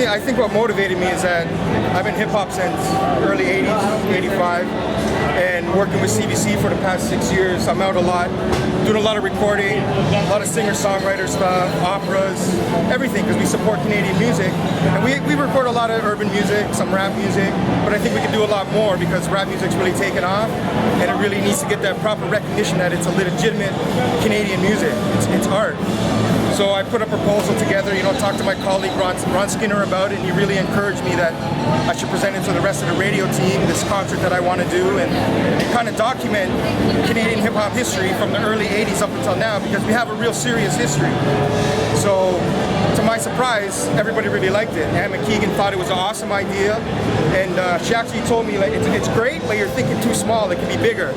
Personally, I think what motivated me is that I've been hip-hop since early 80s, 85, and working with CBC for the past 6 years. I'm out a lot, doing a lot of recording, a lot of singer-songwriter stuff, operas, everything, because we support Canadian music. And we record a lot of urban music, some rap music, but I think we can do a lot more because rap music's really taken off, and it really needs to get that proper recognition that it's a legitimate Canadian music. It's art. So I put a proposal together, talked to my colleague Ron Skinner about it, and he really encouraged me that I should present it to the rest of the radio team, this concert that I want to do, and kind of document Canadian hip-hop history from the early 80s up until now, because we have a real serious history. So, to my surprise, everybody really liked it. Ann McKeegan thought it was an awesome idea, and she actually told me, like, it's great, but you're thinking too small, it can be bigger.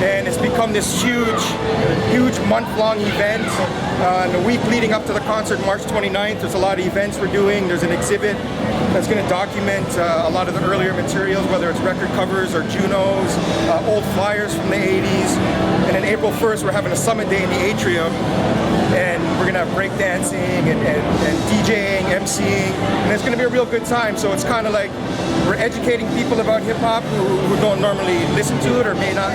And it's become this huge month-long event. And the week leading up to the concert, March 29th, there's a lot of events we're doing. There's an exhibit that's going to document a lot of the earlier materials, whether it's record covers or Junos, old flyers from the 80s. And then April 1st, we're having a summit day in the atrium. And we're going to have breakdancing and DJing, MCing, and it's going to be a real good time. So it's kind of like we're educating people about hip-hop who don't normally listen to it or may not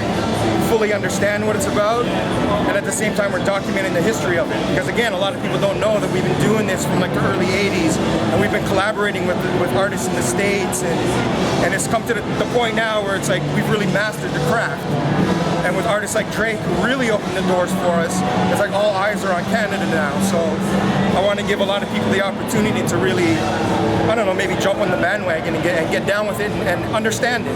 fully understand what it's about, and at the same time we're documenting the history of it, because again, a lot of people don't know that we've been doing this from like the early 80s, and we've been collaborating with artists in the States, and it's come to the point now where it's like we've really mastered the craft. And with artists like Drake, who really opened the doors for us, it's like all eyes are on Canada now. So I want to give a lot of people the opportunity to really, I don't know, maybe jump on the bandwagon and get down with it and understand it.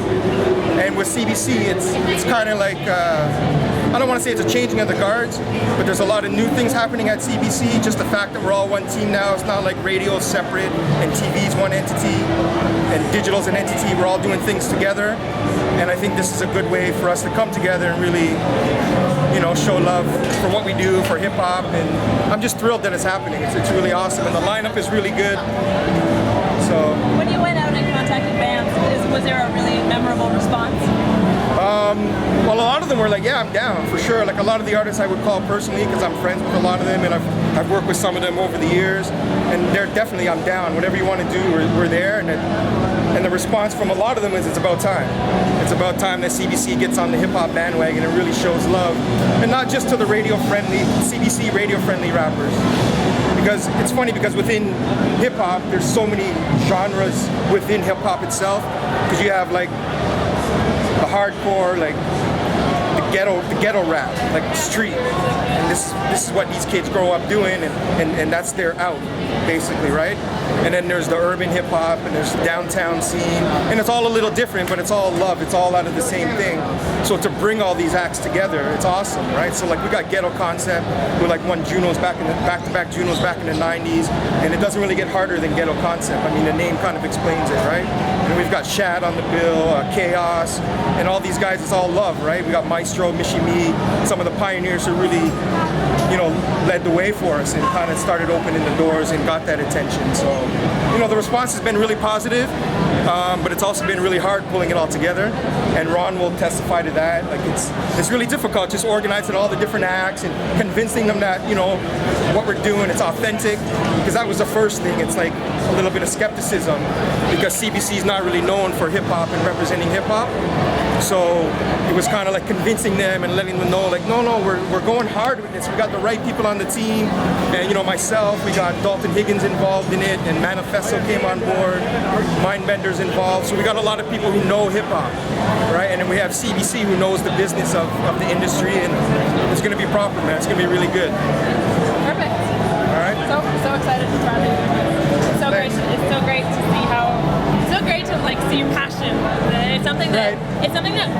And with CBC, it's kind of like, I don't want to say it's a changing of the guards, but there's a lot of new things happening at CBC. Just the fact that we're all one team now. It's not like radio's separate and TV's one entity and digital's an entity. We're all doing things together. And I think this is a good way for us to come together and really, show love for what we do, for hip hop. And I'm just thrilled that it's happening. It's really awesome. And the lineup is really good. So when you went out and contacted bands, was there a really memorable response? Well, a lot of them were like, yeah, I'm down, for sure. Like a lot of the artists I would call personally, because I'm friends with a lot of them, and I've worked with some of them over the years, and they're definitely, I'm down. Whatever you want to do, we're there. And the response from a lot of them is it's about time. It's about time that CBC gets on the hip-hop bandwagon and really shows love. And not just to the radio-friendly, CBC radio-friendly rappers. Because it's funny, because within hip-hop, there's so many genres within hip-hop itself. Because you have like the hardcore, like the ghetto rap, like street. And this is what these kids grow up doing, and that's their out, basically, right? And then there's the urban hip hop, and there's the downtown scene, and it's all a little different, but it's all love. It's all out of the same thing. So to bring all these acts together, it's awesome, right? So like we got Ghetto Concept, who like won Junos back-to-back Junos back in the 90s, and it doesn't really get harder than Ghetto Concept. I mean, the name kind of explains it, right? And we've got Shad on the bill, Chaos, and all these guys. It's all love, right? We got Maestro, Michie Mee, some of the pioneers who really, led the way for us and kind of started opening the doors and got that attention. So, the response has been really positive, but it's also been really hard pulling it all together. And Ron will testify to that. Like it's really difficult just organizing all the different acts and convincing them that, what we're doing, it's authentic. Because that was the first thing. It's like a little bit of skepticism because CBC is not really known for hip hop and representing hip hop. So it was kind of like convincing them and letting them know, like, no, we're going hard with this. We got the right people on the team, and myself, we got Dalton Higgins involved in it, and Manifesto came on board, Mindbender's involved. So we got a lot of people who know hip hop, right? And then we have CBC who knows the business of the industry, and it's going to be proper, man. It's going to be really good. Perfect. All right. So excited to try it. It's so great. It's so great to see how. It's so great to see your passion. It's something that. Right. It's something that.